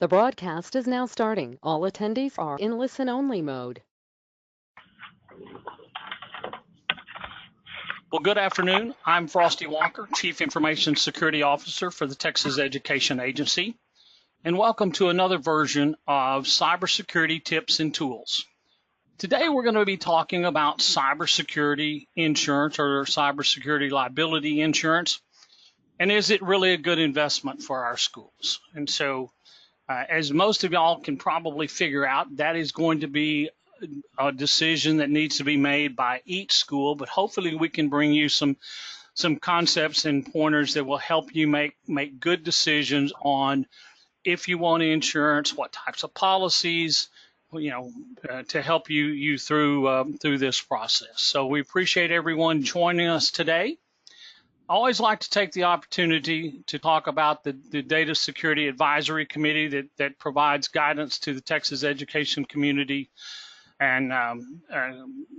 The broadcast is now starting. All attendees are in listen-only mode. Well, good afternoon. I'm Frosty Walker, Chief Information Security Officer for the Texas Education Agency, and welcome to another version of Cybersecurity Tips and Tools. Today, we're going to be talking about cybersecurity insurance or cybersecurity liability insurance, and is it really a good investment for our schools? And so, as most of y'all can probably figure out, that is going to be a decision that needs to be made by each school, but hopefully we can bring you some concepts and pointers that will help you make good decisions on if you want insurance, what types of policies, to help you through this process. So we appreciate everyone joining us today. I always like to take the opportunity to talk about the Data Security Advisory Committee that provides guidance to the Texas education community and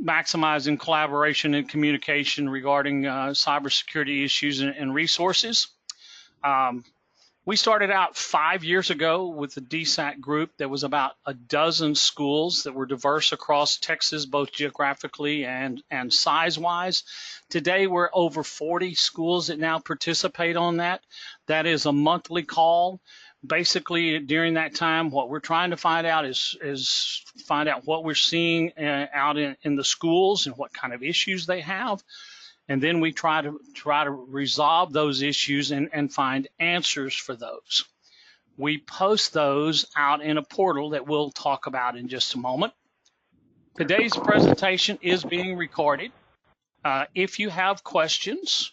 maximizing collaboration and communication regarding cybersecurity issues and resources. We started out 5 years ago with the DSAC group. There was about a dozen schools that were diverse across Texas, both geographically and size-wise. Today, we're over 40 schools that now participate on that. That is a monthly call. Basically, during that time, what we're trying to find out is find out what we're seeing out in the schools and what kind of issues they have. And then we try to resolve those issues and find answers for those. We post those out in a portal that we'll talk about in just a moment. Today's presentation is being recorded. If you have questions,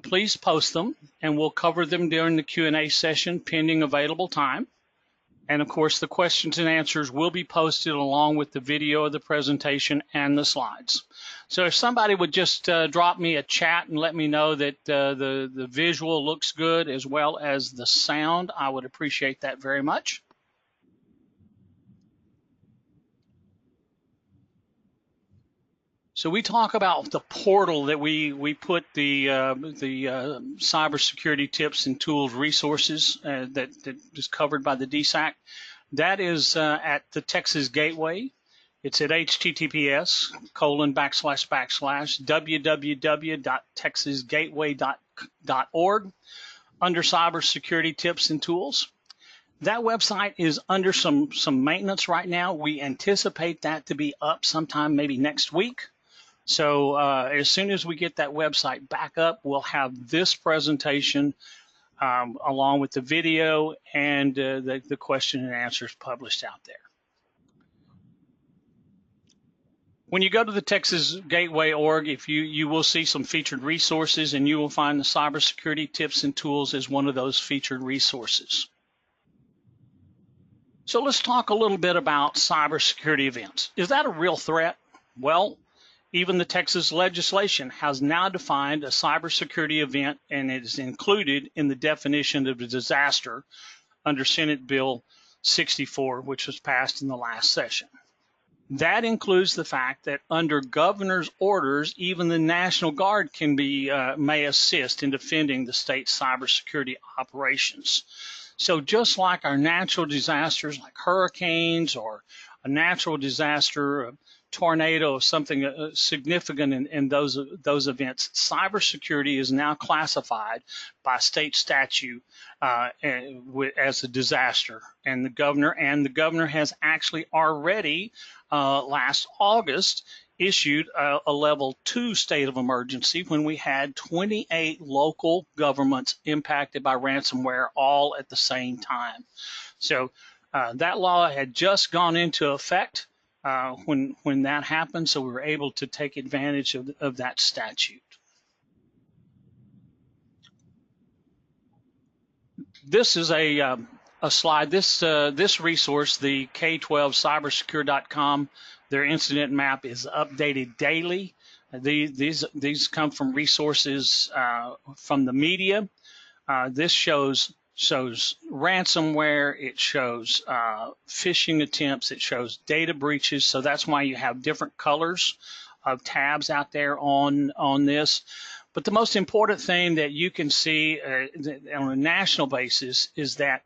please post them, and we'll cover them during the Q&A session pending available time. And of course, the questions and answers will be posted along with the video of the presentation and the slides. So if somebody would just drop me a chat and let me know that the visual looks good as well as the sound, I would appreciate that very much. So we talk about the portal that we put the cybersecurity tips and tools resources that is covered by the DSAC. That is at the Texas Gateway. It's at https://www.texasgateway.org under cybersecurity tips and tools. That website is under some maintenance right now. We anticipate that to be up sometime maybe next week. So as soon as we get that website back up, we'll have this presentation along with the video and the question and answers published out there. When you go to the Texas Gateway org, you will see some featured resources, and you will find the cybersecurity tips and tools as one of those featured resources. So let's talk a little bit about cybersecurity events. Is that a real threat? Well, even the Texas legislation has now defined a cybersecurity event, and it is included in the definition of a disaster under Senate Bill 64, which was passed in the last session. That includes the fact that under governor's orders, even the National Guard can may assist in defending the state's cybersecurity operations. So just like our natural disasters like hurricanes or a natural disaster, tornado or something significant in those events, cybersecurity is now classified by state statute as a disaster, and the governor has actually already last August issued a level 2 state of emergency when we had 28 local governments impacted by ransomware all at the same time. So that law had just gone into effect when that happened, so we were able to take advantage of that statute. This is a slide. This resource, the K12cybersecure.com, their incident map is updated daily. These come from resources from the media. This shows ransomware, it shows phishing attempts, it shows data breaches. So that's why you have different colors of tabs out there on this. But the most important thing that you can see on a national basis is that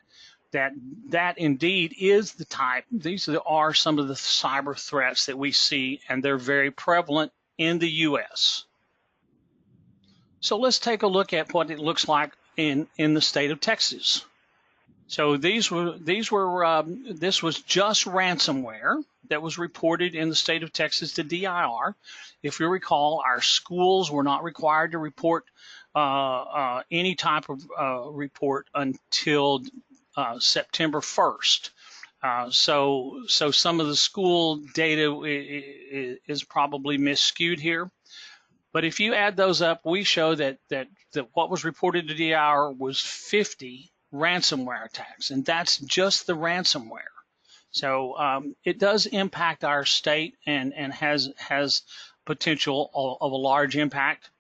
that indeed is the type. These are some of the cyber threats that we see, and they're very prevalent in the U.S. So let's take a look at what it looks like in the state of Texas. So this was just ransomware that was reported in the state of Texas to DIR. If you recall, our schools were not required to report any type of report until September 1st. So some of the school data is probably misskewed here. But if you add those up, we show that what was reported to DIR was 50 ransomware attacks, and that's just the ransomware. So it does impact our state and has potential of a large impact.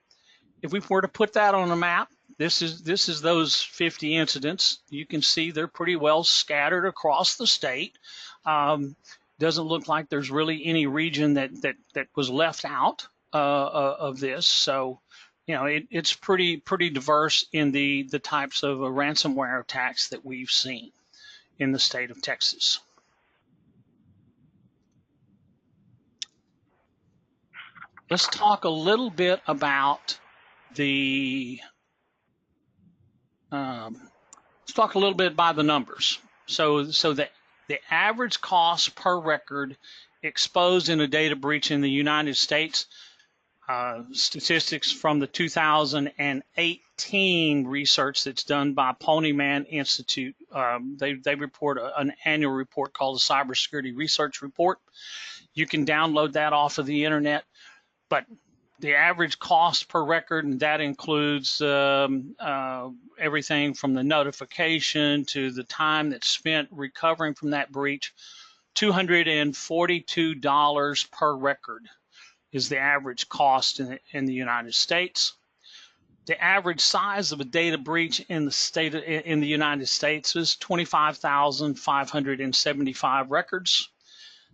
If we were to put that on a map, this is those 50 incidents. You can see they're pretty well scattered across the state. Doesn't look like there's really any region that was left out of this. So, you know, it's pretty diverse in the types of ransomware attacks that we've seen in the state of Texas. Let's talk a little bit about the let's talk a little bit by the numbers. So the average cost per record exposed in a data breach in the United States, statistics from the 2018 research that's done by Ponyman Institute. They report an annual report called the Cybersecurity Research Report. You can download that off of the internet, but the average cost per record, and that includes everything from the notification to the time that's spent recovering from that breach, $242 per record is the average cost in the United States. The average size of a data breach in the United States is 25,575 records.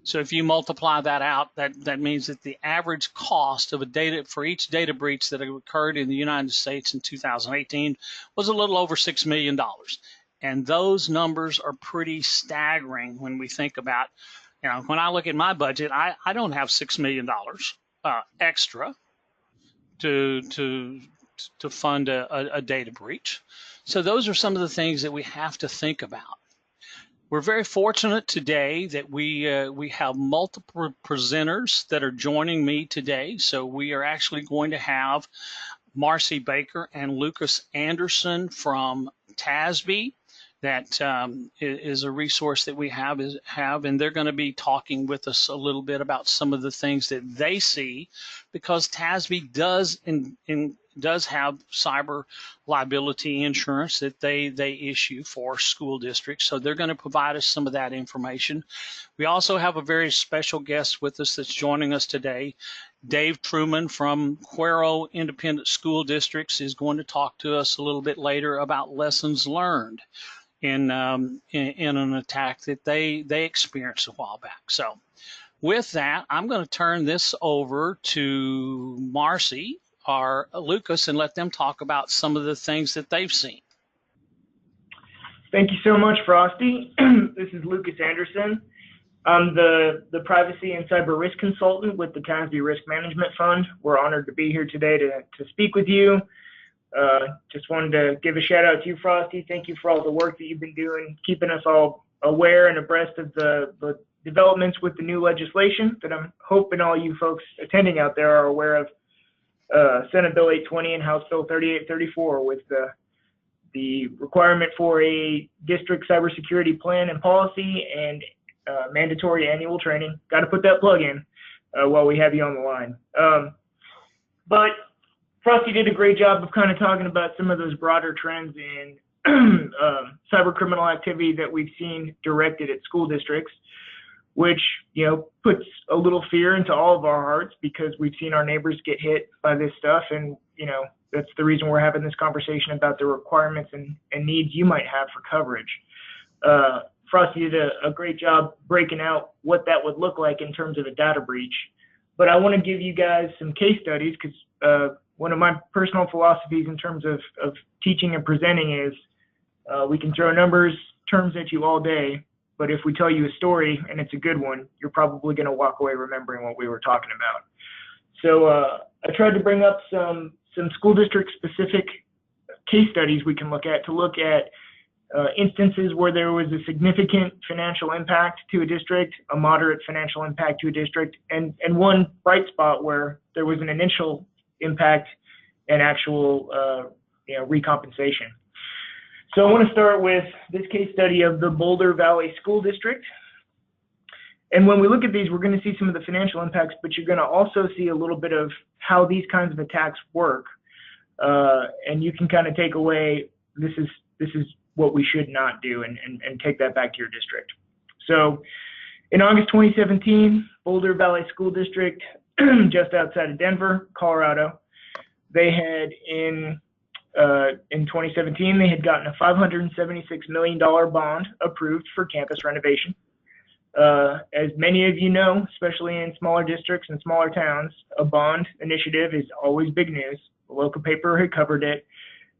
So if you multiply that out, that means that the average cost of for each data breach that occurred in the United States in 2018 was a little over $6 million. And those numbers are pretty staggering when we think about, you know, when I look at my budget, I don't have $6 million extra to fund a data breach. So those are some of the things that we have to think about. We're very fortunate today that we have multiple presenters that are joining me today. So we are actually going to have Marcy Baker and Lucas Anderson from TASB. That is a resource that we have, and they're going to be talking with us a little bit about some of the things that they see, because TASB does have cyber liability insurance that they issue for school districts. So they're going to provide us some of that information. We also have a very special guest with us that's joining us today. Dave Truman from Cuero Independent School Districts is going to talk to us a little bit later about lessons learned in an attack that they experienced a while back. So with that, I'm going to turn this over to Marcy or Lucas and let them talk about some of the things that they've seen. Thank you so much, Frosty. This is Lucas Anderson. I'm the Privacy and Cyber Risk Consultant with the TASB Risk Management Fund. We're honored to be here today to speak with you. Just wanted to give a shout out to you, Frosty. Thank you for all the work that you've been doing, keeping us all aware and abreast of the developments with the new legislation that I'm hoping all you folks attending out there are aware of. Senate Bill 820 and House Bill 3834 with the requirement for a district cybersecurity plan and policy and mandatory annual training. Got to put that plug in while we have you on the line. But Frosty did a great job of kind of talking about some of those broader trends in cyber criminal activity that we've seen directed at school districts, which, you know, puts a little fear into all of our hearts because we've seen our neighbors get hit by this stuff. And, you know, that's the reason we're having this conversation about the requirements and needs you might have for coverage. Frosty did a great job breaking out what that would look like in terms of a data breach. But I want to give you guys some case studies because one of my personal philosophies in terms of teaching and presenting is we can throw numbers terms at you all day, but if we tell you a story and it's a good one, you're probably going to walk away remembering what we were talking about. So I tried to bring up some school district specific case studies we can look at instances where there was a significant financial impact to a district, a moderate financial impact to a district, and one bright spot where there was an initial impact and actual recompensation. So I want to start with this case study of the Boulder Valley School District. And when we look at these, we're going to see some of the financial impacts, but you're going to also see a little bit of how these kinds of attacks work. And you can kind of take away, this is what we should not do, and take that back to your district. So in August 2017, Boulder Valley School District, just outside of Denver, Colorado, they had in 2017, they had gotten a $576 million bond approved for campus renovation. As many of you know, especially in smaller districts and smaller towns, a bond initiative is always big news. The local paper had covered it,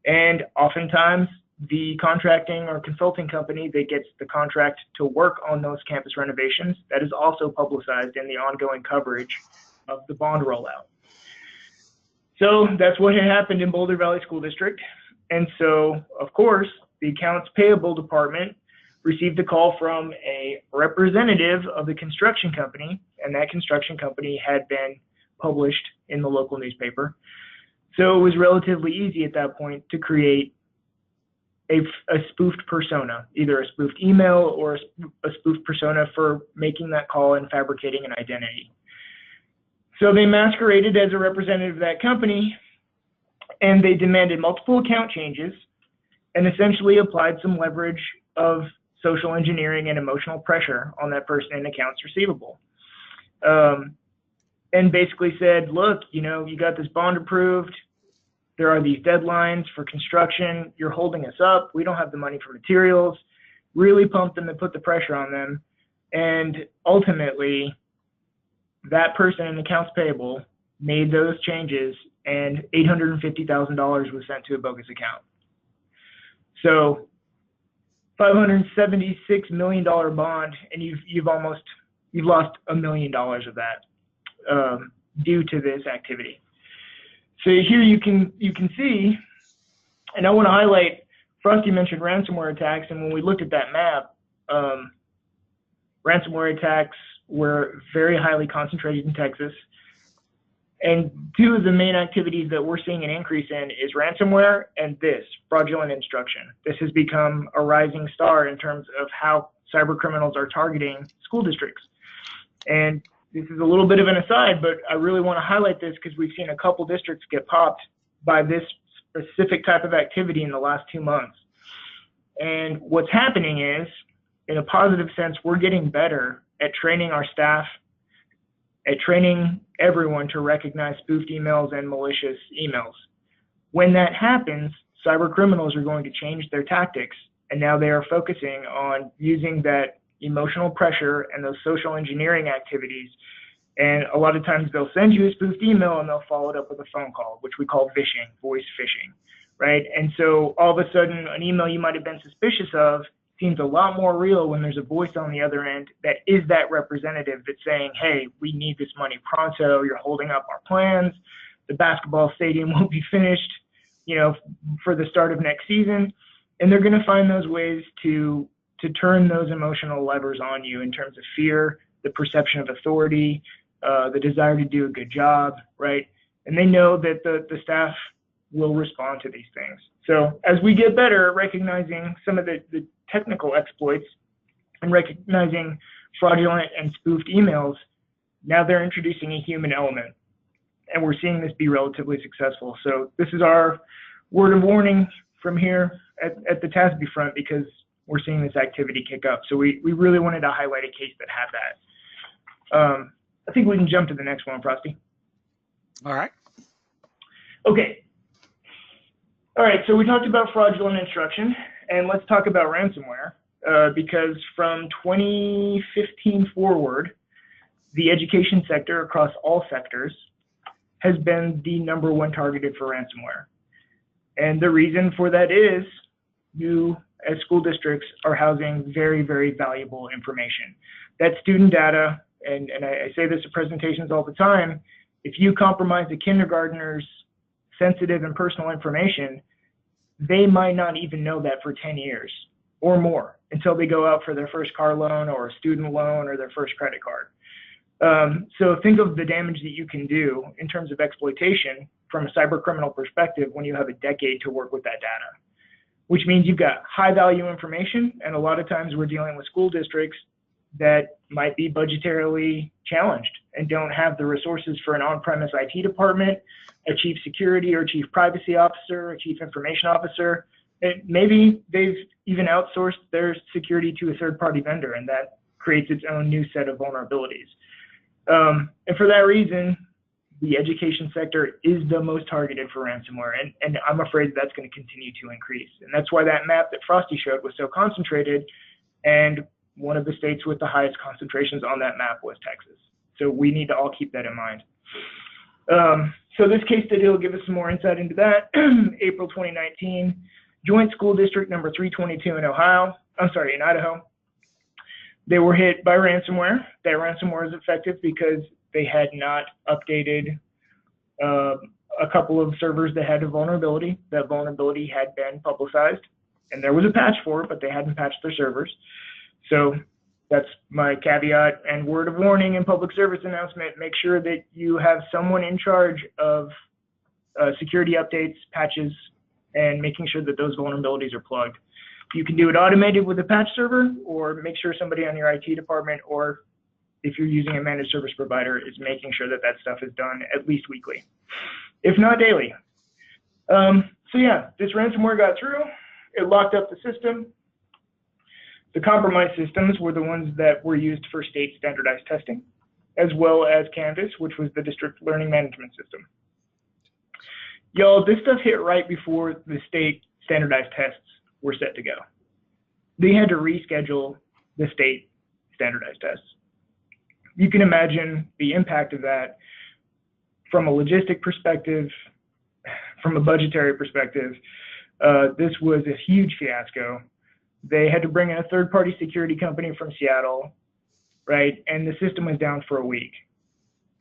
and oftentimes the contracting or consulting company that gets the contract to work on those campus renovations, that is also publicized in the ongoing coverage of the bond rollout. So that's what had happened in Boulder Valley School District. And so, of course, the accounts payable department received a call from a representative of the construction company, and that construction company had been published in the local newspaper. So it was relatively easy at that point to create a spoofed persona, either a spoofed email or a spoofed persona for making that call and fabricating an identity. So they masqueraded as a representative of that company, and they demanded multiple account changes and essentially applied some leverage of social engineering and emotional pressure on that person in accounts receivable. And basically said, look, you got this bond approved. There are these deadlines for construction. You're holding us up. We don't have the money for materials. Really pumped them and put the pressure on them. And ultimately, that person in accounts payable made those changes, and $850,000 was sent to a bogus account. So $576 million bond, and you've lost $1 million of that due to this activity. So here you can see, and I want to highlight, Frosty mentioned ransomware attacks, and when we looked at that map, ransomware attacks were very highly concentrated in Texas. And two of the main activities that we're seeing an increase in is ransomware and fraudulent instruction. This has become a rising star in terms of how cyber criminals are targeting school districts. And this is a little bit of an aside, but I really want to highlight this because we've seen a couple districts get popped by this specific type of activity in the last 2 months. And what's happening is, in a positive sense, we're getting better at training our staff, at training everyone to recognize spoofed emails and malicious emails. When that happens, cyber criminals are going to change their tactics, and now they are focusing on using that emotional pressure and those social engineering activities. And a lot of times they'll send you a spoofed email and they'll follow it up with a phone call, which we call phishing, voice phishing, right? And so all of a sudden, an email you might have been suspicious of seems a lot more real when there's a voice on the other end that is that representative that's saying, hey, we need this money pronto, you're holding up our plans, the basketball stadium won't be finished, for the start of next season. And they're going to find those ways to turn those emotional levers on you in terms of fear, the perception of authority, the desire to do a good job, right? And they know that the staff will respond to these things. So as we get better at recognizing some of the technical exploits and recognizing fraudulent and spoofed emails, now they're introducing a human element. And we're seeing this be relatively successful. So this is our word of warning from here at the TASB front, because we're seeing this activity kick up. So we really wanted to highlight a case that had that. I think we can jump to the next one, Frosty. All right. Okay. All right, so we talked about fraudulent instruction, and let's talk about ransomware, because from 2015 forward, the education sector across all sectors has been the #1 targeted for ransomware. And the reason for that is you as school districts are housing very, very valuable information. That student data, and I say this at presentations all the time, if you compromise a kindergartner's sensitive and personal information, they might not even know that for 10 years or more until they go out for their first car loan or a student loan or their first credit card. So think of the damage that you can do in terms of exploitation from a cyber criminal perspective when you have a decade to work with that data, which means you've got high value information. And a lot of times we're dealing with school districts that might be budgetarily challenged and don't have the resources for an on-premise IT department, a chief security or chief privacy officer, a chief information officer. And maybe they've even outsourced their security to a third-party vendor, and that creates its own new set of vulnerabilities. And for that reason, the education sector is the most targeted for ransomware, and I'm afraid that's going to continue to increase. And that's why that map that Frosty showed was so concentrated, and one of the states with the highest concentrations on that map was Texas. So we need to all keep that in mind. So this case study will give us some more insight into that. April 2019, Joint School District number 322 in Idaho. They were hit by ransomware. That ransomware is effective because they had not updated a couple of servers that had a vulnerability. That vulnerability had been publicized, and there was a patch for it, but they hadn't patched their servers. So that's my caveat and word of warning and public service announcement. Make sure that you have someone in charge of security updates, patches, and making sure that those vulnerabilities are plugged. You can do it automated with a patch server, or make sure somebody on your IT department, or if you're using a managed service provider, is making sure that that stuff is done at least weekly, if not daily. So yeah, this ransomware got through. It locked up the system. The compromised systems were the ones that were used for state standardized testing, as well as Canvas, which was the district learning management system. Y'all, this stuff hit right before the state standardized tests were set to go. They had to reschedule the state standardized tests. You can imagine the impact of that from a logistic perspective, from a budgetary perspective. This was a huge fiasco. They had to bring in a third-party security company from Seattle, right? And the system was down for a week.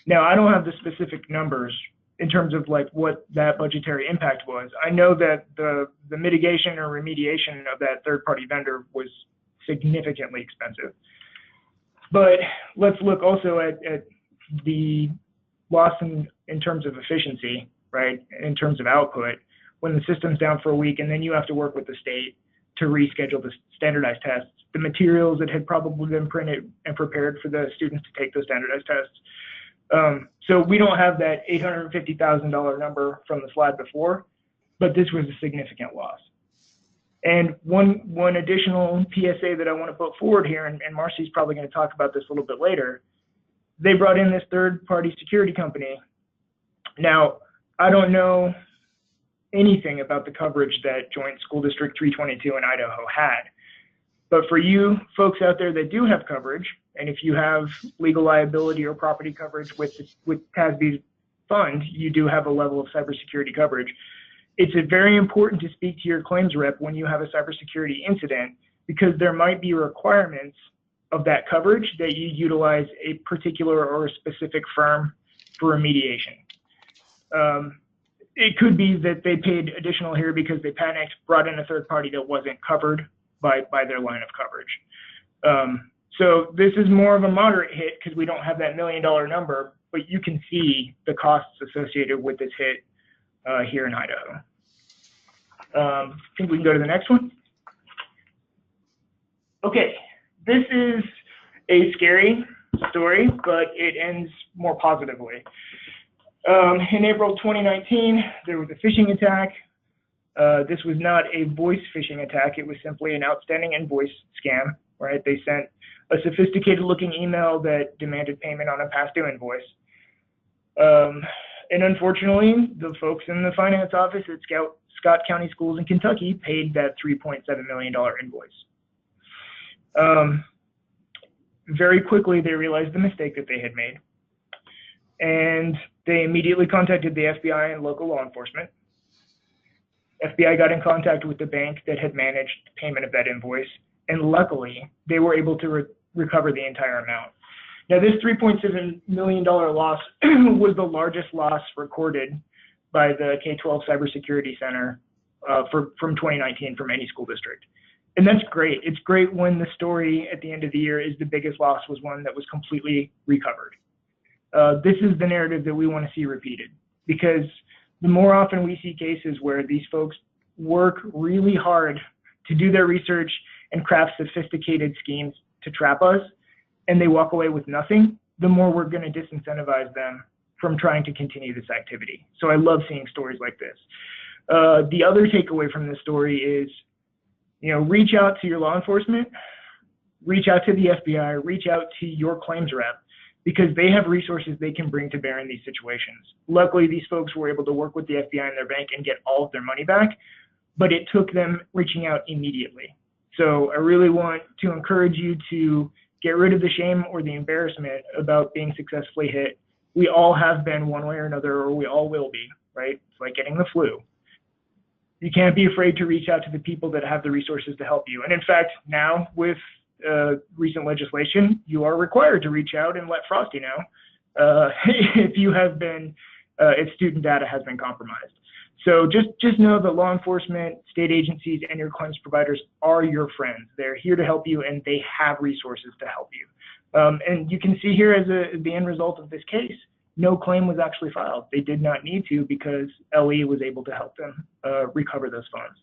Now, I don't have the specific numbers in terms of like what that budgetary impact was. I know that the mitigation or remediation of that third-party vendor was significantly expensive. But let's look also at the loss in terms of efficiency, right? In terms of output, when the system's down for a week and then you have to work with the state to reschedule the standardized tests, the materials that had probably been printed and prepared for the students to take those standardized tests. So we don't have that $850,000 number from the slide before, but this was a significant loss. And one additional PSA that I want to put forward here, and Marcy's probably going to talk about this a little bit later, they brought in this third-party security company. Now, I don't know anything about the coverage that Joint School District 322 in Idaho had. But for you folks out there that do have coverage, and if you have legal liability or property coverage with CASB's fund, you do have a level of cybersecurity coverage. It's very important to speak to your claims rep when you have a cybersecurity incident, because there might be requirements of that coverage that you utilize a particular or a specific firm for remediation. It could be that they paid additional here because they panicked, brought in a third party that wasn't covered by their line of coverage. So this is more of a moderate hit because we don't have that $1 million number, but you can see the costs associated with this hit here in Idaho. I think we can go to the next one. Okay, this is a scary story, but it ends more positively. In April 2019, there was a phishing attack. This was not a voice phishing attack. It was simply an outstanding invoice scam, right? They sent a sophisticated looking email that demanded payment on a past due invoice. And unfortunately, the folks in the finance office at Scott County Schools in Kentucky paid that $3.7 million invoice. Very quickly, they realized the mistake that they had made. And they immediately contacted the FBI and local law enforcement. FBI got in contact with the bank that had managed payment of that invoice, and luckily they were able to recover the entire amount. Now, this $3.7 million loss was the largest loss recorded by the K-12 Cybersecurity Center from 2019 from any school district. And that's great. It's great when the story at the end of the year is the biggest loss was one that was completely recovered. This is the narrative that we want to see repeated, because the more often we see cases where these folks work really hard to do their research and craft sophisticated schemes to trap us, and they walk away with nothing, the more we're going to disincentivize them from trying to continue this activity. So I love seeing stories like this. The other takeaway from this story is, reach out to your law enforcement, reach out to the FBI, reach out to your claims rep, because they have resources they can bring to bear in these situations. Luckily, these folks were able to work with the FBI and their bank and get all of their money back, but it took them reaching out immediately. So I really want to encourage you to get rid of the shame or the embarrassment about being successfully hit. We all have been one way or another, or we all will be, right? It's like getting the flu. You can't be afraid to reach out to the people that have the resources to help you. And in fact, now with recent legislation, you are required to reach out and let Frosty know if you have been, if student data has been compromised. So just know that law enforcement, state agencies, and your claims providers are your friends. They're here to help you, and they have resources to help you. And you can see here as the end result of this case, no claim was actually filed. They did not need to, because LE was able to help them recover those funds.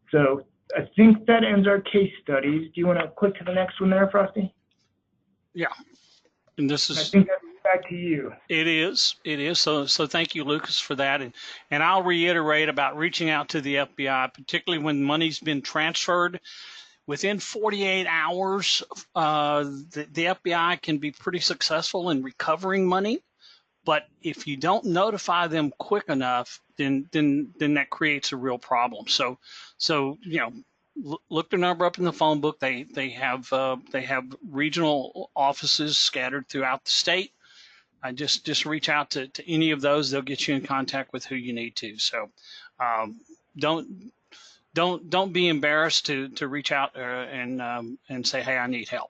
So I think that ends our case studies. Do you want to click to the next one there, Frosty? Yeah. And this is, I think that's back to you. It is. So thank you, Lucas, for that. And I'll reiterate about reaching out to the FBI, particularly when money's been transferred. Within 48 hours, the FBI can be pretty successful in recovering money. But if you don't notify them quick enough, then that creates a real problem. So look their number up in the phone book. They have regional offices scattered throughout the state. Just reach out to any of those. They'll get you in contact with who you need to. So don't be embarrassed to reach out and say, hey, I need help.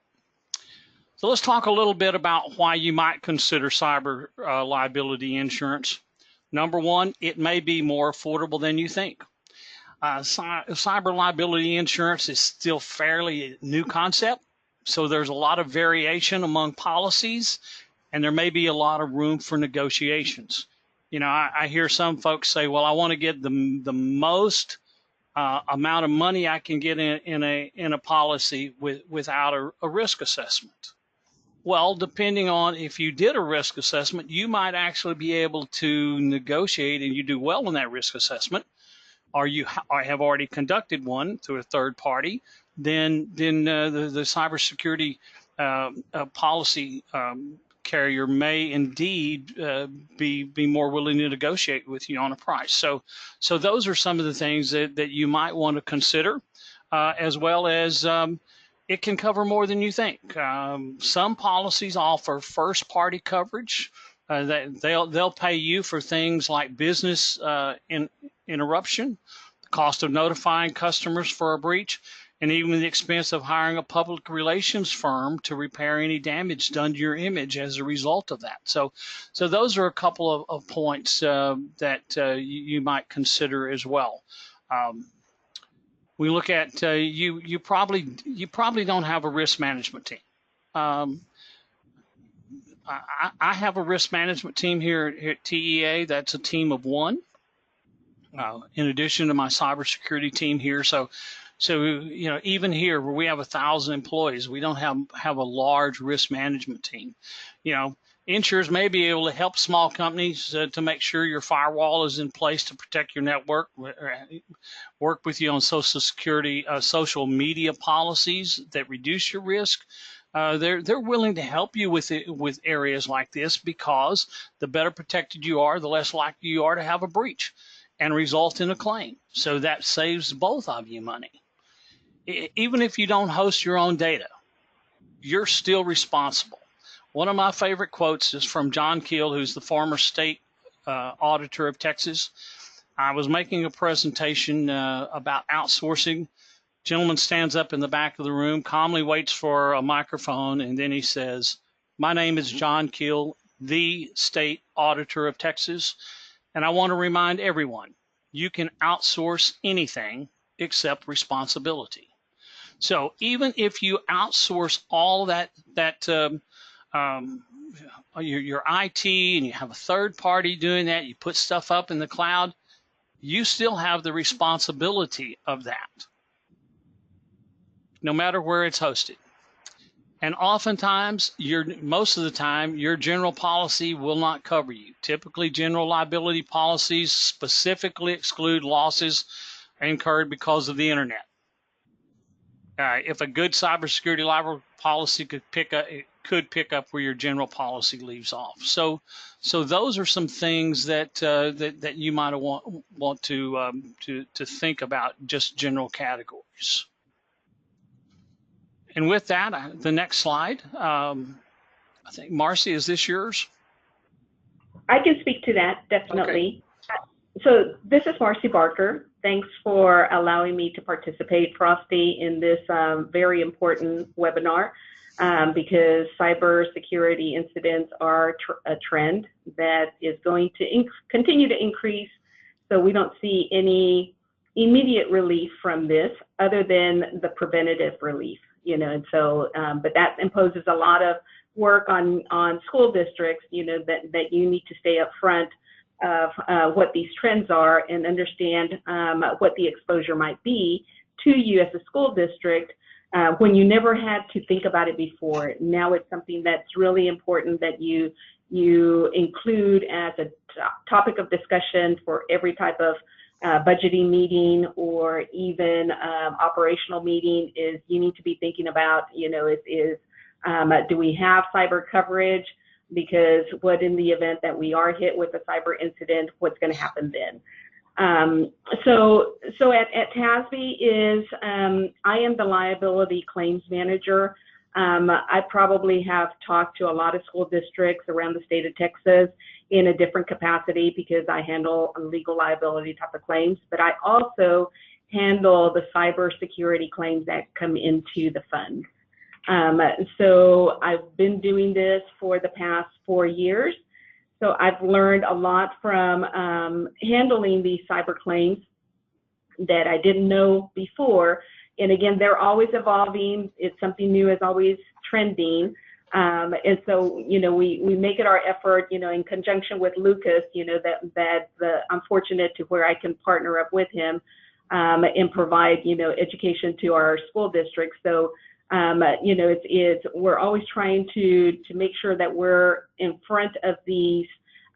So let's talk a little bit about why you might consider cyber liability insurance. Number one, it may be more affordable than you think. Cyber liability insurance is still fairly new concept, so there's a lot of variation among policies, and there may be a lot of room for negotiations. I hear some folks say, well, I want to get the most amount of money I can get in a policy without a risk assessment. Well, depending on if you did a risk assessment, you might actually be able to negotiate, and you do well in that risk assessment, or you have already conducted one through a third party, then the cybersecurity policy carrier may indeed be more willing to negotiate with you on a price. So those are some of the things that you might want to consider, as well as it can cover more than you think. Some policies offer first-party coverage. They'll pay you for things like business interruption, the cost of notifying customers for a breach, and even the expense of hiring a public relations firm to repair any damage done to your image as a result of that. So those are a couple of points that you might consider as well. We look at you probably don't have a risk management team. I have a risk management team here at TEA. That's a team of one, in addition to my cybersecurity team here. So even here where we have 1,000 employees, we don't have a large risk management team. Insurers may be able to help small companies to make sure your firewall is in place to protect your network, work with you on Social Security, social media policies that reduce your risk. They're willing to help you with areas like this, because the better protected you are, the less likely you are to have a breach and result in a claim. So that saves both of you money. Even if you don't host your own data, you're still responsible. One of my favorite quotes is from John Keel, who's the former state auditor of Texas. I was making a presentation about outsourcing. Gentleman stands up in the back of the room, calmly waits for a microphone, and then he says, "My name is John Keel, the state auditor of Texas, and I want to remind everyone, you can outsource anything except responsibility." So even if you outsource all um, your IT and you have a third party doing that, you put stuff up in the cloud, you still have the responsibility of that, no matter where it's hosted. And oftentimes, most of the time, your general policy will not cover you. Typically, general liability policies specifically exclude losses incurred because of the internet. If a good cybersecurity liability policy could pick up where your general policy leaves off. So those are some things that that you might want to think about, just general categories. And with that, the next slide. I think, Marcy, is this yours? I can speak to that, definitely. Okay. So this is Marcy Barker. Thanks for allowing me to participate, Frosty, in this very important webinar, because cybersecurity incidents are a trend that is going to continue to increase. So we don't see any immediate relief from this other than the preventative relief, you know, and so, but that imposes a lot of work on school districts, you know, that you need to stay up front of what these trends are and understand what the exposure might be to you as a school district when you never had to think about it before. Now it's something that's really important that you include as a topic of discussion for every type of budgeting meeting or even operational meeting. Is you need to be thinking about, you know, do we have cyber coverage? Because what in the event that we are hit with a cyber incident, what's going to happen then? So at TASB is, I am the liability claims manager. I probably have talked to a lot of school districts around the state of Texas in a different capacity because I handle legal liability type of claims, but I also handle the cybersecurity claims that come into the fund. So I've been doing this for the past 4 years. So I've learned a lot from handling these cyber claims that I didn't know before. And again, they're always evolving. It's something new is always trending. And so, you know, we make it our effort, you know, in conjunction with Lucas, you know, I'm fortunate to where I can partner up with him and provide, you know, education to our school districts. So, you know, we're always trying to make sure that we're in front of these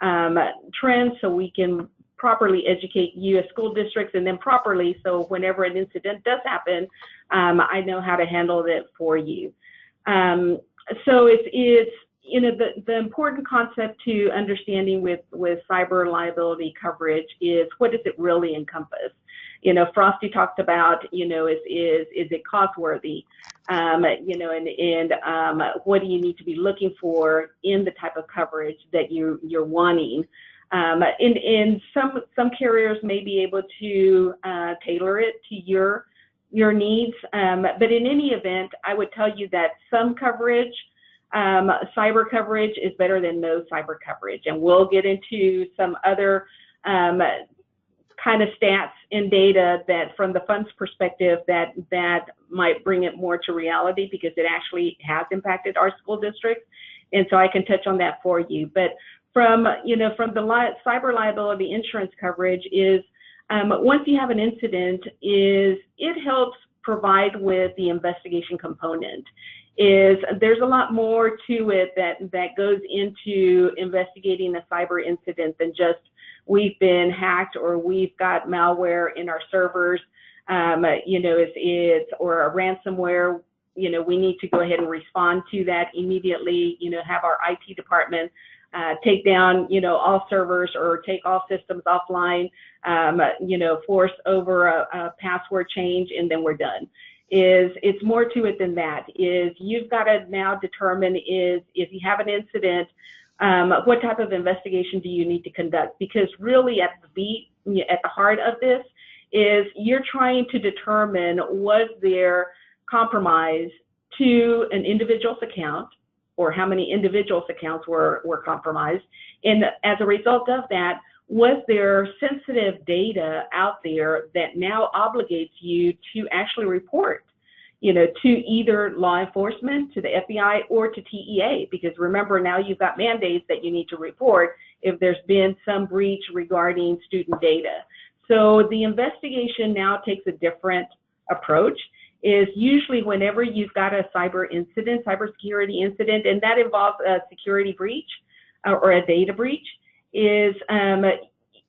trends so we can properly educate you as school districts, and then properly so whenever an incident does happen, I know how to handle it for you. So it's you know, the important concept to understanding with cyber liability coverage is, what does it really encompass? You know, Frosty talked about, you know, is it cost worthy? You know, and what do you need to be looking for in the type of coverage that you're wanting? And some carriers may be able to tailor it to your needs, but in any event, I would tell you that some coverage, cyber coverage, is better than no cyber coverage, and we'll get into some other kind of stats and data that, from the fund's perspective, that might bring it more to reality, because it actually has impacted our school districts, and so I can touch on that for you. But from the cyber liability insurance coverage is, once you have an incident, it helps provide with the investigation component. There's a lot more to it that goes into investigating a cyber incident than just we've been hacked or we've got malware in our servers, you know, or a ransomware. You know, we need to go ahead and respond to that immediately, you know, have our IT department take down, you know, all servers or take all systems offline, you know, force over a password change, and then we're done. It's more to it than that. You've got to now determine if you have an incident, what type of investigation do you need to conduct? Because really at the beat, at the heart of this is you're trying to determine, was there compromise to an individual's account, or how many individuals' accounts were compromised, and as a result of that, was there sensitive data out there that now obligates you to actually report, to either law enforcement, to the FBI, or to TEA? Because remember, now you've got mandates that you need to report if there's been some breach regarding student data. So the investigation now takes a different approach. Is usually whenever you've got a cybersecurity incident, and that involves a security breach or a data breach, is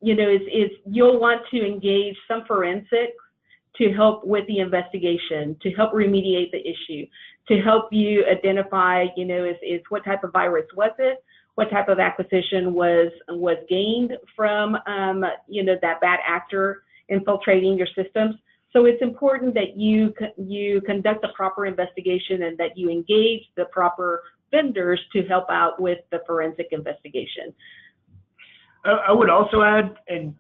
you'll want to engage some forensics to help with the investigation, to help remediate the issue, to help you identify, is what type of virus was it, what type of acquisition was gained from, that bad actor infiltrating your systems. So it's important that you conduct a proper investigation and that you engage the proper vendors to help out with the forensic investigation. I would also add, and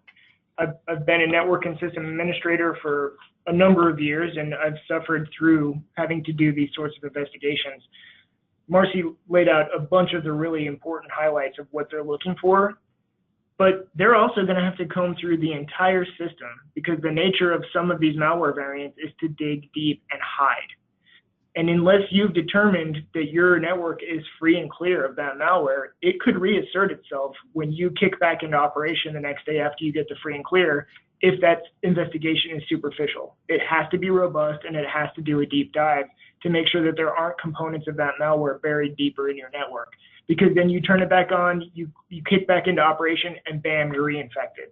I've been a network and system administrator for a number of years, and I've suffered through having to do these sorts of investigations. Marcy laid out a bunch of the really important highlights of what they're looking for, but they're also going to have to comb through the entire system, because the nature of some of these malware variants is to dig deep and hide. And unless you've determined that your network is free and clear of that malware, it could reassert itself when you kick back into operation the next day after you get the free and clear, if that investigation is superficial. It has to be robust, and it has to do a deep dive to make sure that there aren't components of that malware buried deeper in your network. Because then you turn it back on, you kick back into operation, and bam, you're reinfected.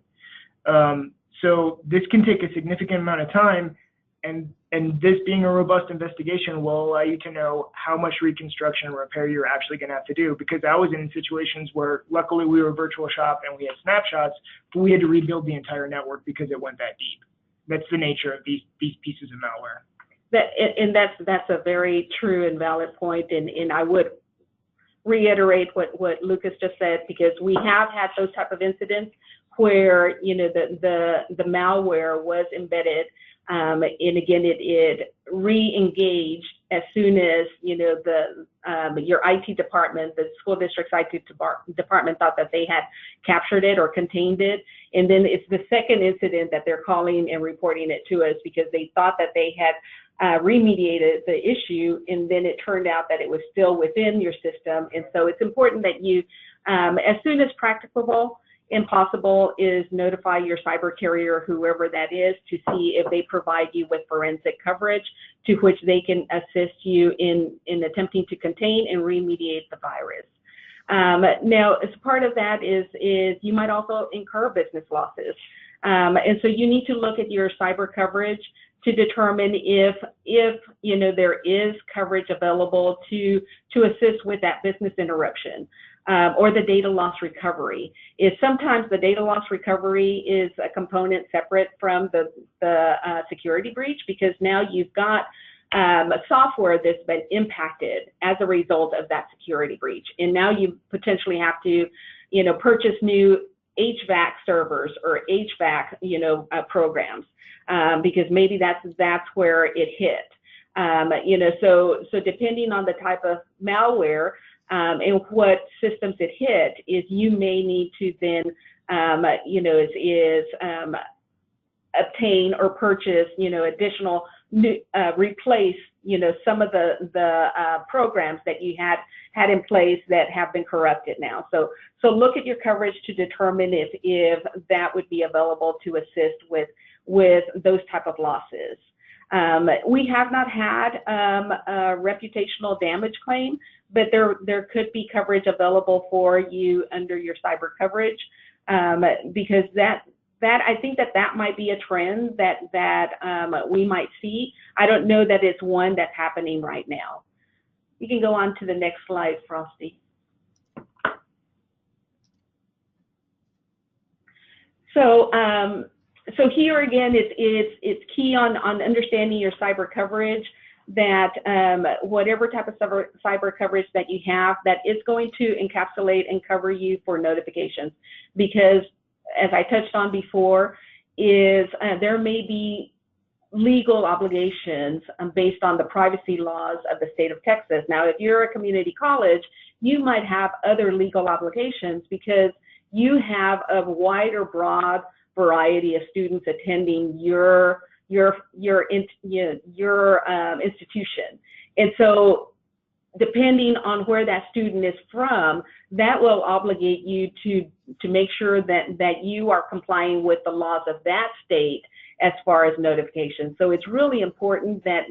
So this can take a significant amount of time, and this being a robust investigation will allow you to know how much reconstruction and repair you're actually going to have to do. Because I was in situations where, luckily, we were a virtual shop and we had snapshots, but we had to rebuild the entire network because it went that deep. That's the nature of these pieces of malware. That's a very true and valid point, and I would reiterate what Lucas just said, because we have had those type of incidents where the malware was embedded, and again it re-engaged as soon as your IT department, the school district's IT department, thought that they had captured it or contained it, and then it's the second incident that they're calling and reporting it to us because they thought that they had remediated the issue, and then it turned out that it was still within your system. And so it's important that you, as soon as practicable and possible, is notify your cyber carrier, whoever that is, to see if they provide you with forensic coverage to which they can assist you in attempting to contain and remediate the virus. Now, as part of that is you might also incur business losses. And so you need to look at your cyber coverage to determine if there is coverage available to assist with that business interruption or the data loss recovery. Sometimes the data loss recovery is a component separate from the security breach, because now you've got software that's been impacted as a result of that security breach, and now you potentially have to purchase new HVAC servers or HVAC programs. Because maybe that's where it hit. So depending on the type of malware and what systems it hit, is you may need to then obtain or purchase additional new, replace some of the programs that you had in place that have been corrupted now. So look at your coverage to determine if that would be available to assist with those type of losses. We have not had a reputational damage claim, but there could be coverage available for you under your cyber coverage, because I think that might be a trend that we might see. I don't know that it's one that's happening right now. You can go on to the next slide, Frosty. So here again, it's key on understanding your cyber coverage, that whatever type of cyber coverage that you have, that is going to encapsulate and cover you for notifications. Because as I touched on before, is there may be legal obligations based on the privacy laws of the state of Texas. Now, if you're a community college, you might have other legal obligations because you have a wide or broad variety of students attending your institution. And so depending on where that student is from, that will obligate you to make sure that you are complying with the laws of that state as far as notification. So it's really important that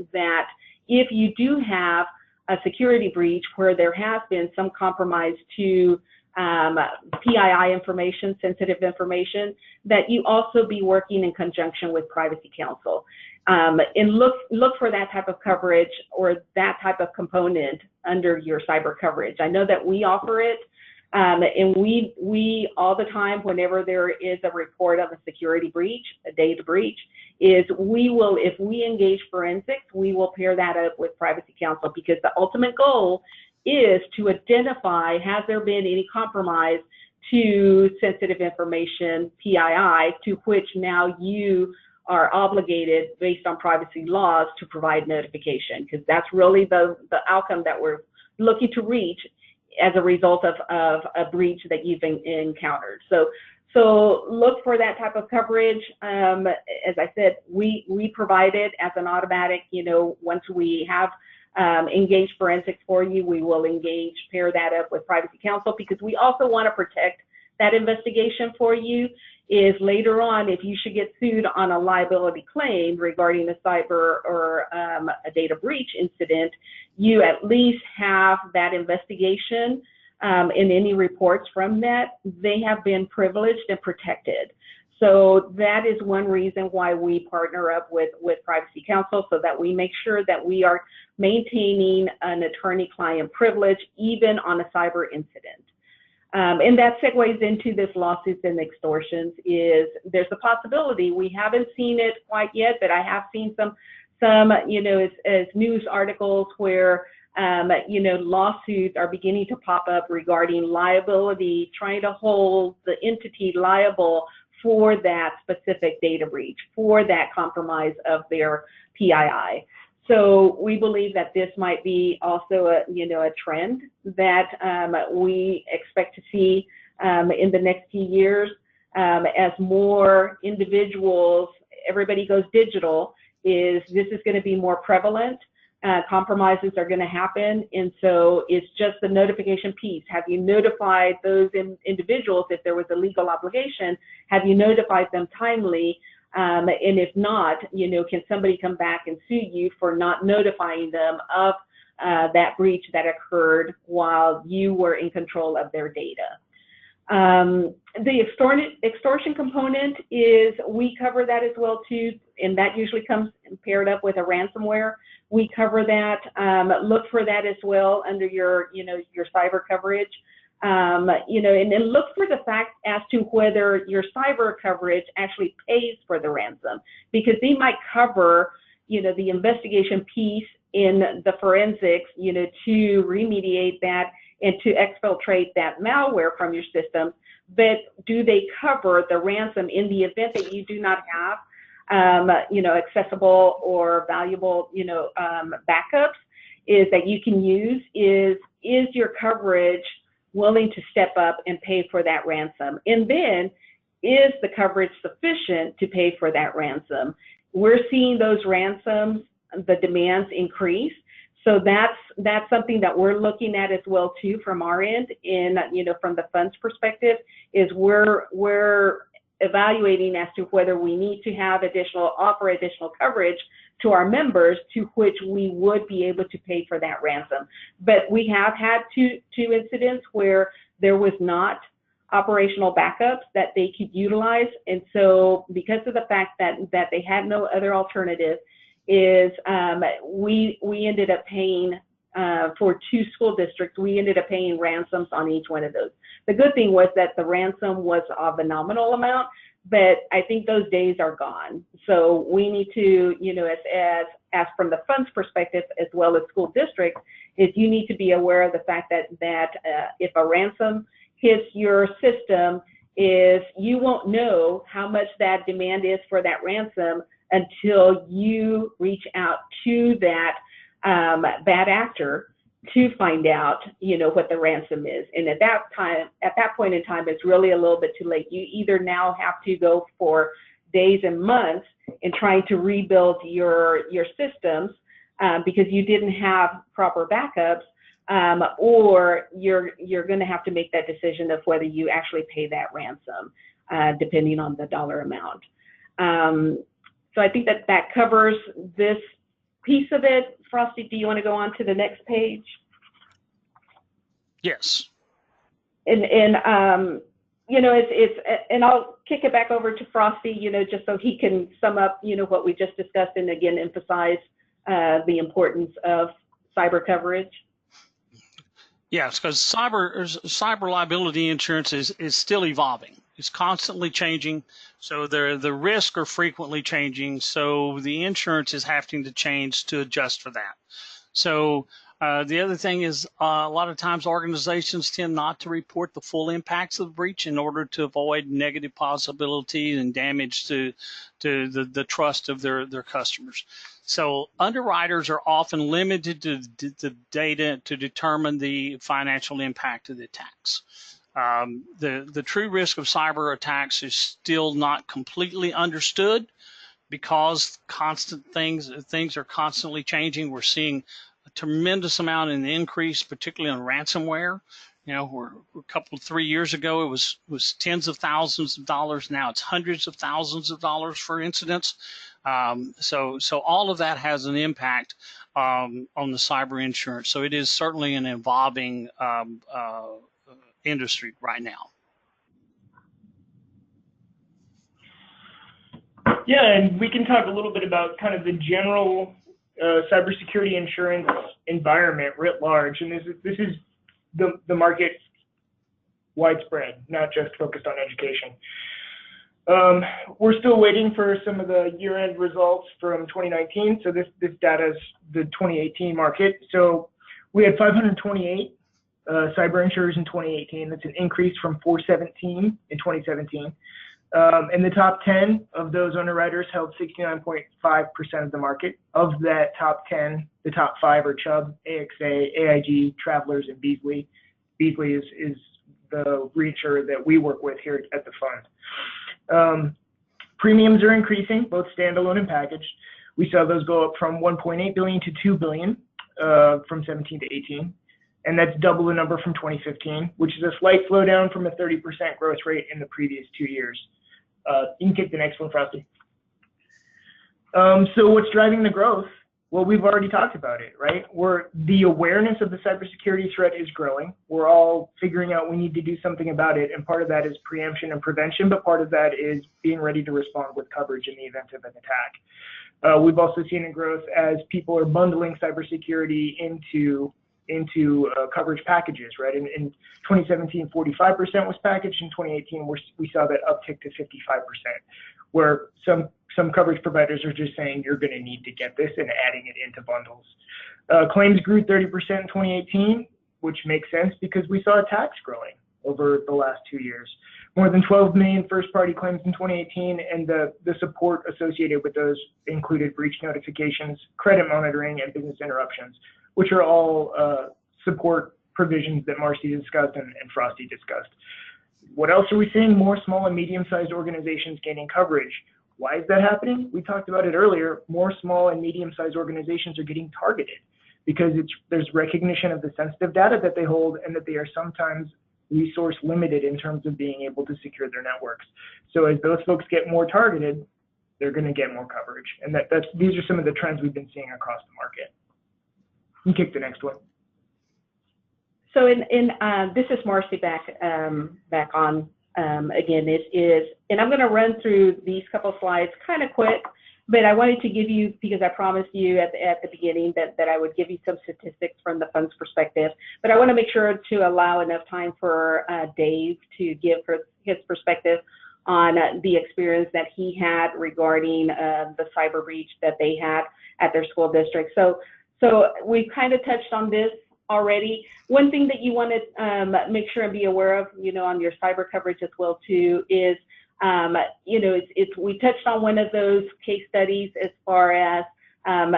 if you do have a security breach where there has been some compromise to PII information, sensitive information, that you also be working in conjunction with Privacy Counsel. And look for that type of coverage or that type of component under your cyber coverage. I know that we offer it, and we all the time, whenever there is a report of a security breach, a data breach, is if we engage forensics, we will pair that up with Privacy Counsel, because the ultimate goal is to identify, has there been any compromise to sensitive information, PII, to which now you are obligated based on privacy laws to provide notification, because that's really the outcome that we're looking to reach as a result of a breach that you've encountered. So look for that type of coverage. As I said, we provide it as an automatic, once we have engaged forensics for you, we will pair that up with Privacy Counsel, because we also want to protect that investigation for you. Is later on, if you should get sued on a liability claim regarding a cyber or a data breach incident, you at least have that investigation and any reports from that, they have been privileged and protected. So that is one reason why we partner up with Privacy Counsel, so that we make sure that we are maintaining an attorney-client privilege even on a cyber incident. And that segues into this lawsuits and extortions. There's a possibility, we haven't seen it quite yet, but I have seen some as news articles where lawsuits are beginning to pop up regarding liability, trying to hold the entity liable for that specific data breach, for that compromise of their PII. So we believe that this might be also a trend that we expect to see in the next few years as more individuals, everybody goes digital, this is going to be more prevalent. Compromises are going to happen, and so it's just the notification piece. Have you notified those individuals if there was a legal obligation? Have you notified them timely? And if not, can somebody come back and sue you for not notifying them of that breach that occurred while you were in control of their data? The extortion component is, we cover that as well too, and that usually comes paired up with a ransomware. We cover that. Look for that as well under your cyber coverage. And then look for the fact as to whether your cyber coverage actually pays for the ransom, because they might cover, the investigation piece in the forensics, to remediate that and to exfiltrate that malware from your system. But do they cover the ransom in the event that you do not have, accessible or valuable, backups is that you can use? Is your coverage willing to step up and pay for that ransom? And then, is the coverage sufficient to pay for that ransom? We're seeing those ransoms, the demands increase. So that's something that we're looking at as well too from our end. In from the funds perspective, is we're evaluating as to whether we need to have offer additional coverage to our members, to which we would be able to pay for that ransom. But we have had two incidents where there was not operational backups that they could utilize, and so because of the fact that they had no other alternative, we ended up paying for 2 school districts. We ended up paying ransoms on each one of those. The good thing was that the ransom was of a nominal amount, but I think those days are gone. So we need to, as from the funds perspective as well as school districts, is you need to be aware of the fact that if a ransom hits your system, is you won't know how much that demand is for that ransom until you reach out to that bad actor to find out, what the ransom is. And at that point in time, it's really a little bit too late. You either now have to go for days and months in trying to rebuild your systems because you didn't have proper backups, or you're going to have to make that decision of whether you actually pay that ransom, depending on the dollar amount. So I think that covers this piece of it. Frosty, do you want to go on to the next page? Yes. And and I'll kick it back over to Frosty, just so he can sum up, what we just discussed, and again emphasize the importance of cyber coverage. Yes, because cyber liability insurance is still evolving. It's constantly changing, so the risks are frequently changing. So the insurance is having to change to adjust for that. So the other thing is a lot of times organizations tend not to report the full impacts of the breach in order to avoid negative possibilities and damage to the trust of their customers. So underwriters are often limited to the data to determine the financial impact of the attacks. The true risk of cyber attacks is still not completely understood because things are constantly changing. We're seeing a tremendous amount in the increase, particularly on ransomware. We're a 3 years ago, it was tens of thousands of dollars. Now it's hundreds of thousands of dollars for incidents. So all of that has an impact on the cyber insurance. So it is certainly an evolving industry right now. Yeah, and we can talk a little bit about kind of the general cybersecurity insurance environment writ large, and this is the market widespread, not just focused on education. We're still waiting for some of the year-end results from 2019. So this data is the 2018 market. So we had 528 cyber insurers in 2018. That's an increase from 417 in 2017. And the top 10 of those underwriters held 69.5% of the market. Of that top 10, the top 5 are Chubb, AXA, AIG, Travelers, and Beasley. Beasley is the reinsurer that we work with here at the fund. Premiums are increasing, both standalone and packaged. We saw those go up from 1.8 billion to 2 billion from 17 to 18. And that's double the number from 2015, which is a slight slowdown from a 30% growth rate in the previous 2 years. You can kick the next one, Frosty. So what's driving the growth? Well, we've already talked about it, right? The awareness of the cybersecurity threat is growing. We're all figuring out we need to do something about it, and part of that is preemption and prevention, but part of that is being ready to respond with coverage in the event of an attack. We've also seen a growth as people are bundling cybersecurity into coverage packages, right? In 2017, 45% was packaged. In 2018, we saw that uptick to 55%, where some coverage providers are just saying you're going to need to get this and adding it into bundles. Claims grew 30% in 2018, which makes sense because we saw attacks growing over the last 2 years. More than 12 million first-party claims in 2018, and the support associated with those included breach notifications, credit monitoring, and business interruptions, which are all support provisions that Marcy discussed and Frosty discussed. What else are we seeing? More small and medium-sized organizations gaining coverage. Why is that happening? We talked about it earlier. More small and medium-sized organizations are getting targeted because there's recognition of the sensitive data that they hold and that they are sometimes resource limited in terms of being able to secure their networks. So as those folks get more targeted, they're going to get more coverage. And these are some of the trends we've been seeing across the market. You can kick the next one. So this is Marcy back on again. It is, and I'm going to run through these couple slides kind of quick, but I wanted to give you, because I promised you at the beginning that I would give you some statistics from the fund's perspective, but I want to make sure to allow enough time for Dave to give his perspective on the experience that he had regarding the cyber breach that they had at their school district. So we kind of touched on this already. One thing that you want to make sure and be aware of, on your cyber coverage as well too, is, we touched on one of those case studies as far as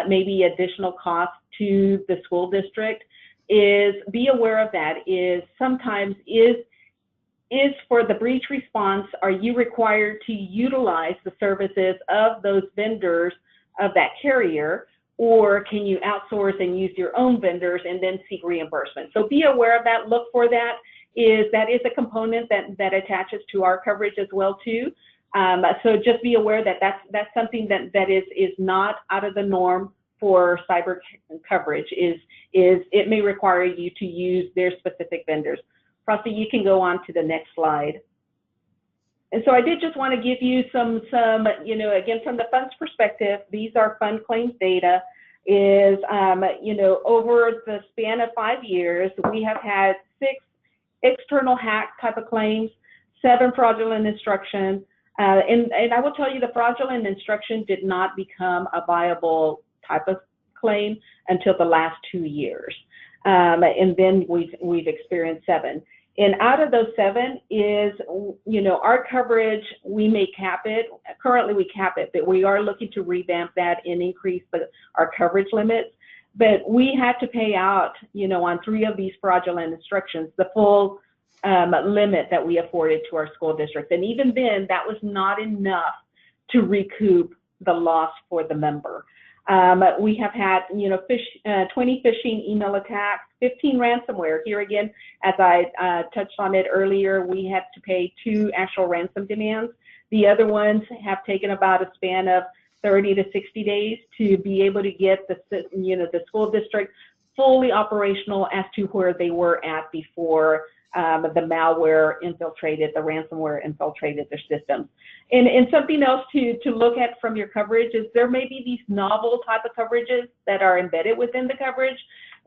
maybe additional costs to the school district. Is be aware of that. Is sometimes is for the breach response, are you required to utilize the services of those vendors of that carrier, or can you outsource and use your own vendors and then seek reimbursement? So be aware of that. Look for that. That is a component that attaches to our coverage as well too. So just be aware that that's something that is not out of the norm for cyber coverage. Is it may require you to use their specific vendors. Frosty, you can go on to the next slide. And so I did just want to give you some again, from the funds perspective, these are fund claims data. Is, over the span of 5 years, we have had 6 external hack type of claims, 7 fraudulent instruction. And I will tell you, the fraudulent instruction did not become a viable type of claim until the last 2 years. And then we've experienced 7. And out of those 7 is, our coverage, we may cap it. Currently we cap it, but we are looking to revamp that and increase our coverage limits. But we had to pay out, on 3 of these fraudulent instructions, the full limit that we afforded to our school districts. And even then, that was not enough to recoup the loss for the member. We have had, 20 phishing email attacks, 15 ransomware. Here again, as I touched on it earlier, we had to pay 2 actual ransom demands. The other ones have taken about a span of 30 to 60 days to be able to get the school district fully operational as to where they were at before the malware infiltrated, the ransomware infiltrated their systems. And something else to look at from your coverage is there may be these novel type of coverages that are embedded within the coverage.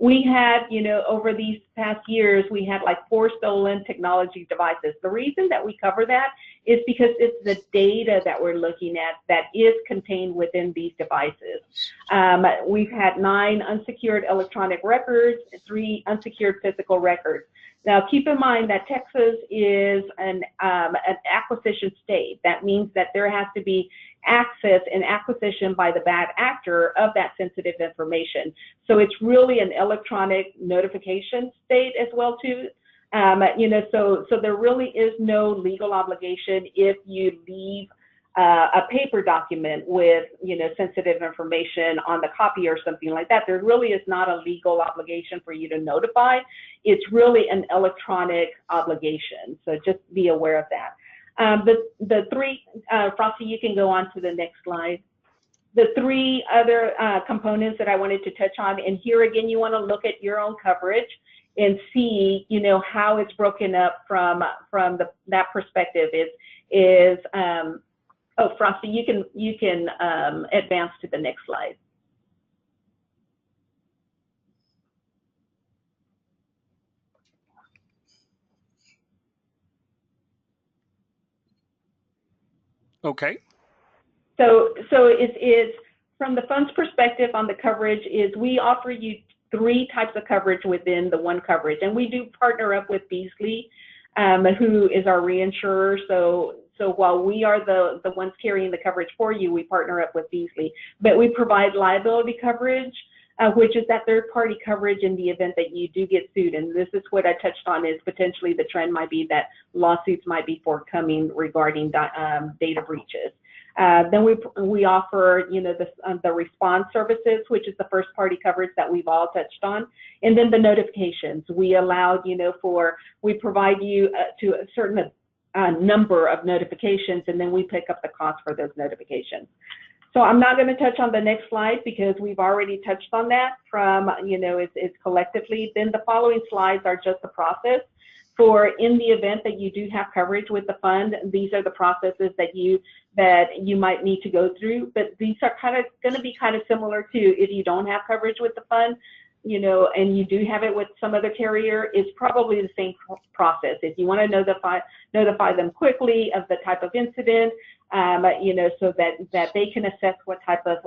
We had, over these past years, we had like 4 stolen technology devices. The reason that we cover that is because it's the data that we're looking at that is contained within these devices. We've had 9 unsecured electronic records, 3 unsecured physical records. Now, keep in mind that Texas is an acquisition state. That means that there has to be access and acquisition by the bad actor of that sensitive information. So it's really an electronic notification state as well too. So there really is no legal obligation if you leave a paper document with, sensitive information on the copy or something like that. There really is not a legal obligation for you to notify. It's really an electronic obligation. So just be aware of that. The 3, Frosty, you can go on to the next slide. The 3 other components that I wanted to touch on, and here again, you want to look at your own coverage and see, how it's broken up from that perspective. Oh, Frosty, you can advance to the next slide. Okay. So it's from the funds perspective on the coverage is we offer you 3 types of coverage within the one coverage, and we do partner up with Beasley, who is our reinsurer. So while we are the ones carrying the coverage for you, we partner up with Beasley. But we provide liability coverage, which is that third-party coverage in the event that you do get sued. And this is what I touched on, is potentially the trend might be that lawsuits might be forthcoming regarding data breaches. Then we offer, the response services, which is the first-party coverage that we've all touched on, and then the notifications. We allow, we provide you to a certain number of notifications, and then we pick up the cost for those notifications. So I'm not going to touch on the next slide because we've already touched on that from, it's collectively. Then the following slides are just the process for in the event that you do have coverage with the fund. These are the processes that you might need to go through, but these are going to be kind of similar to if you don't have coverage with the fund, and you do have it with some other carrier. It's probably the same process. If you want to notify them quickly of the type of incident, so that they can assess what type of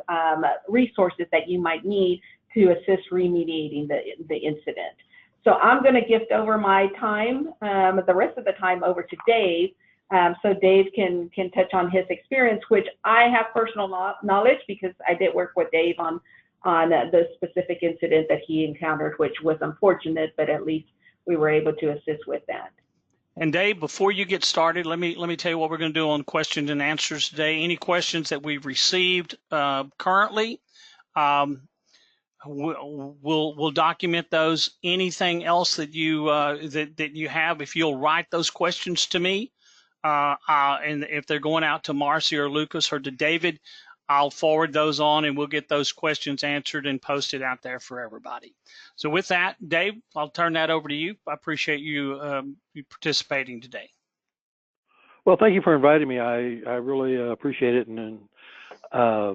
resources that you might need to assist remediating the incident. So I'm going to gift over my time, the rest of the time over to Dave, so Dave can touch on his experience, which I have personal knowledge because I did work with Dave on the specific incident that he encountered, which was unfortunate, but at least we were able to assist with that. And Dave, before you get started, let me tell you what we're going to do on questions and answers today. Any questions that we've received currently, we'll document those. Anything else that you that you have, if you'll write those questions to me, and if they're going out to Marcy or Lucas or to David, I'll forward those on and we'll get those questions answered and posted out there for everybody. So with that, Dave, I'll turn that over to you. I appreciate you participating today. Well, thank you for inviting me. I really appreciate it, and I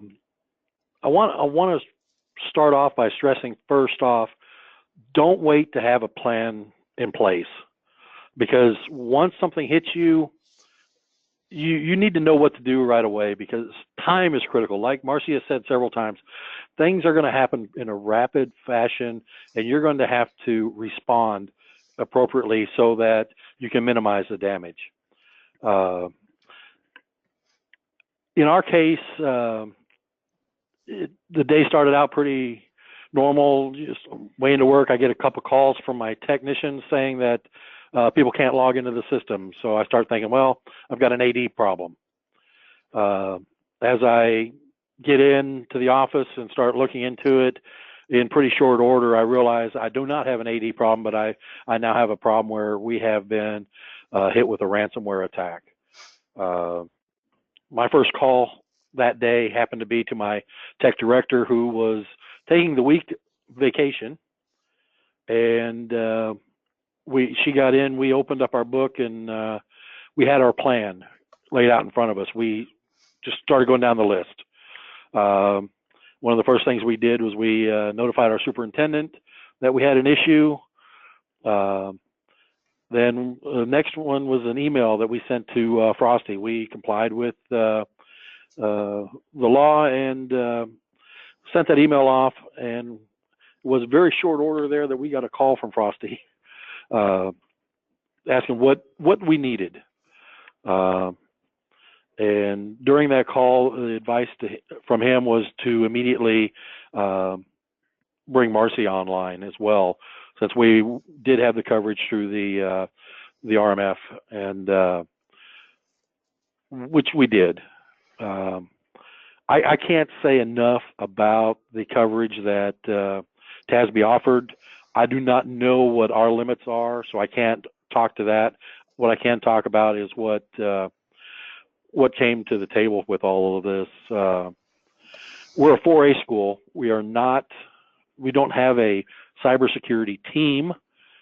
want to start off by stressing first off, don't wait to have a plan in place, because once something hits you, you need to know what to do right away, because time is critical. Like Marcy has said several times, things are going to happen in a rapid fashion, and you're going to have to respond appropriately so that you can minimize the damage. In our case, the day started out pretty normal, just way into work. I get a couple calls from my technicians saying that people can't log into the system. So I start thinking, well, I've got an AD problem. As I get into the office and start looking into it, in pretty short order, I realize I do not have an AD problem, but I now have a problem where we have been hit with a ransomware attack. My first call that day happened to be to my tech director, who was taking the week vacation, and she got in, we opened up our book, and we had our plan laid out in front of us. We just started going down the list. One of the first things we did was we notified our superintendent that we had an issue. Then the next one was an email that we sent to Frosty. We complied with the law and sent that email off, and it was very short order there that we got a call from Frosty asking what we needed. And during that call, the advice from him was to immediately bring Marcy online as well, since we did have the coverage through the RMF, and which we did. I can't say enough about the coverage that TASB offered. I do not know what our limits are, so I can't talk to that. What I can talk about is what came to the table with all of this. We're a 4A school. We don't have a cybersecurity team,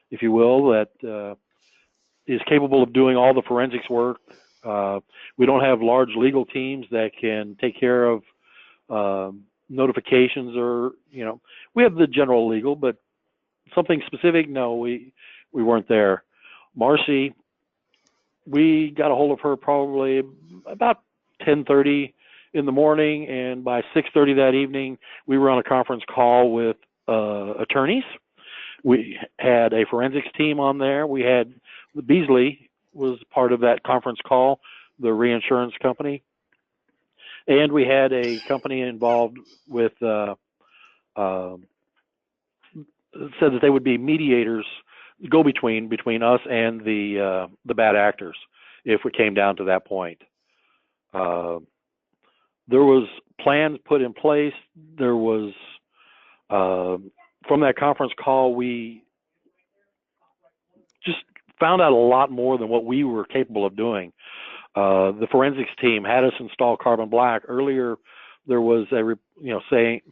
if you will, that is capable of doing all the forensics work. We don't have large legal teams that can take care of notifications, or we have the general legal, but something specific, no, we weren't there. Marcy, we got a hold of her probably about 10:30 in the morning, and by 6:30 that evening, we were on a conference call with attorneys. We had a forensics team on there. We had Beasley was part of that conference call, the reinsurance company, and we had a company involved with said that they would be mediators, go-between between us and the bad actors if it came down to that point. There was plans put in place. There was from that conference call, we just found out a lot more than what we were capable of doing. The forensics team had us install carbon black. Earlier, there was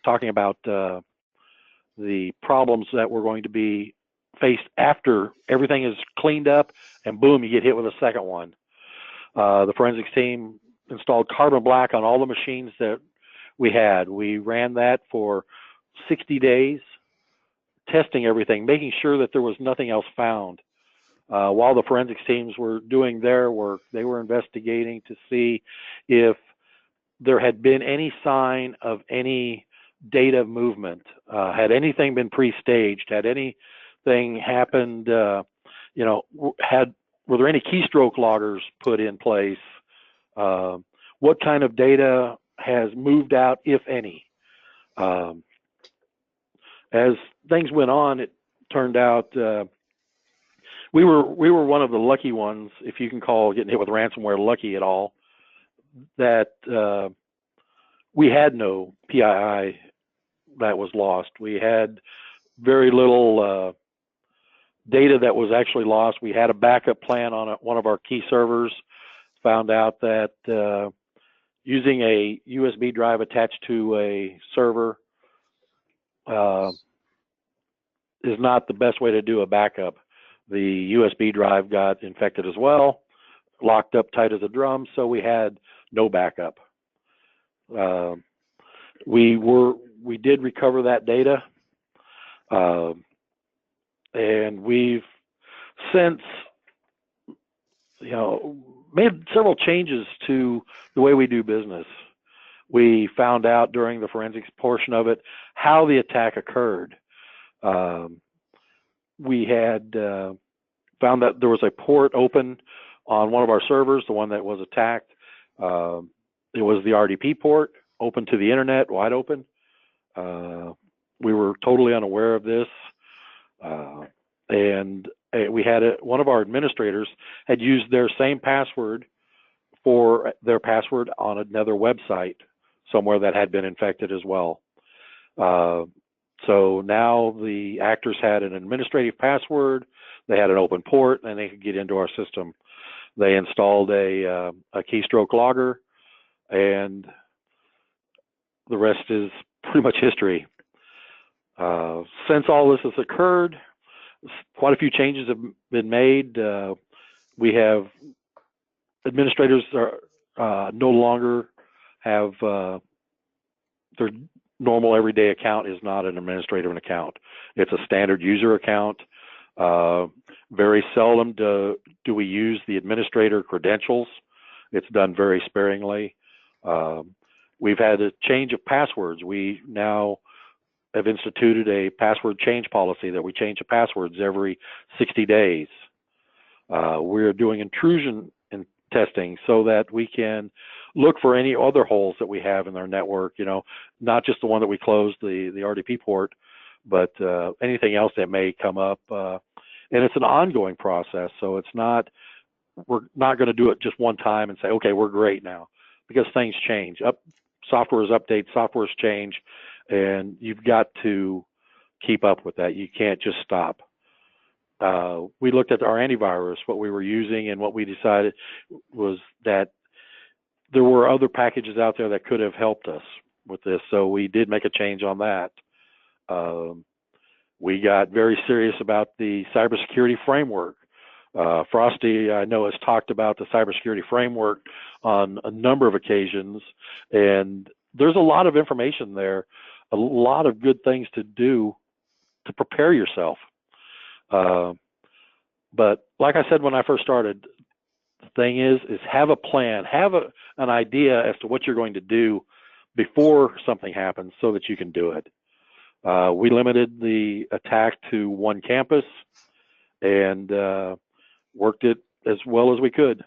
talking about the problems that were going to be faced after everything is cleaned up, and boom, you get hit with a second one. The forensics team installed carbon black on all the machines that we had. We ran that for 60 days, testing everything, making sure that there was nothing else found. While the forensics teams were doing their work, they were investigating to see if there had been any sign of any data movement. Had anything been pre-staged? Had anything happened? Were there any keystroke loggers put in place? What kind of data has moved out, if any? As things went on, it turned out we were one of the lucky ones, if you can call getting hit with ransomware lucky at all, that we had no PII that was lost. We had very little data that was actually lost. We had a backup plan on one of our key servers. Found out that using a USB drive attached to a server is not the best way to do a backup. The USB drive got infected as well, locked up tight as a drum, so we had no backup. We did recover that data, and we've since made several changes to the way we do business. We found out during the forensics portion of it how the attack occurred. We had found that there was a port open on one of our servers, the one that was attacked. It was the RDP port, open to the internet, wide open. We were totally unaware of this. And we had one of our administrators had used their same password for their password on another website somewhere that had been infected as well. So now the actors had an administrative password, they had an open port, and they could get into our system. They installed a keystroke logger, and the rest is pretty much history. Since all this has occurred, quite a few changes have been made. We have administrators are no longer have their normal everyday account is not an administrative account. It's a standard user account. Very seldom do we use the administrator credentials. It's done very sparingly. We've had a change of passwords. We now have instituted a password change policy that we change the passwords every 60 days. We're doing intrusion testing so that we can look for any other holes that we have in our network, not just the one that we closed, the RDP port, but anything else that may come up. And it's an ongoing process, so we're not going to do it just one time and say, okay, we're great now, because things change. Software's update, software's change, and you've got to keep up with that. You can't just stop. We looked at our antivirus, what we were using, and what we decided was that there were other packages out there that could have helped us with this, so we did make a change on that. We got very serious about the cybersecurity framework. Frosty, I know, has talked about the cybersecurity framework on a number of occasions, and there's a lot of information there, a lot of good things to do to prepare yourself. But like I said when I first started, the thing is have a plan, have an idea as to what you're going to do before something happens so that you can do it. We limited the attack to one campus and worked it as well as we could.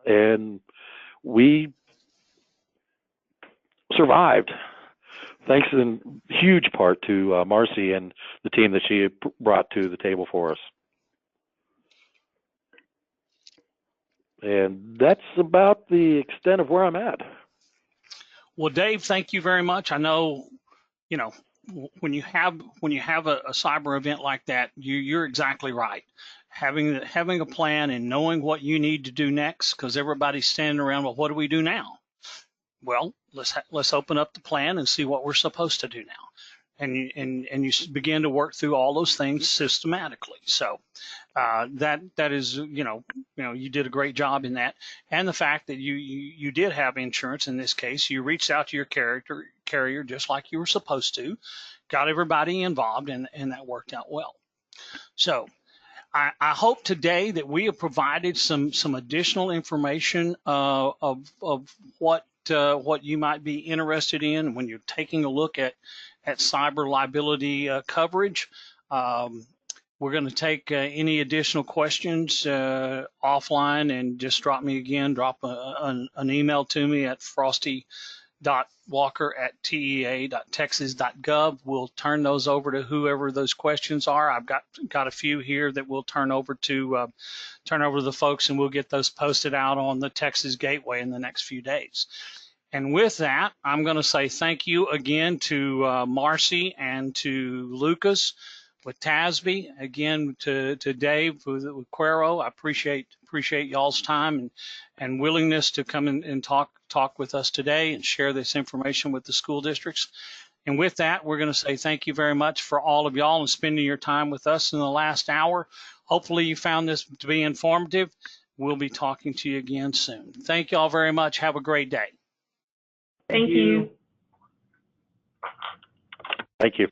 And we survived, thanks in huge part to Marcy and the team that she brought to the table for us. And that's about the extent of where I'm at. Well, Dave, thank you very much. I know, when you have a cyber event like that, you're exactly right. Having a plan and knowing what you need to do next, because everybody's standing around, well, what do we do now? Well, let's open up the plan and see what we're supposed to do now, and you begin to work through all those things systematically. So that is, you did a great job in that, and the fact that you did have insurance in this case. You reached out to your carrier just like you were supposed to, got everybody involved, and that worked out well. So I hope today that we have provided some additional information of what what you might be interested in when you're taking a look at cyber liability coverage. We're going to take any additional questions offline, and just drop an email to me at frosty.walker@tea.texas.gov. We'll turn those over to whoever those questions are. I've got a few here that we'll turn over to the folks, and we'll get those posted out on the Texas Gateway in the next few days. And with that, I'm going to say thank you again to Marcy and to Lucas with TASB, again to Dave with Quero. I appreciate y'all's time and willingness to come and talk with us today and share this information with the school districts. And with that, we're going to say thank you very much for all of y'all and spending your time with us in the last hour. Hopefully you found this to be informative. We'll be talking to you again soon. Thank y'all very much. Have a great day. Thank you. Thank you.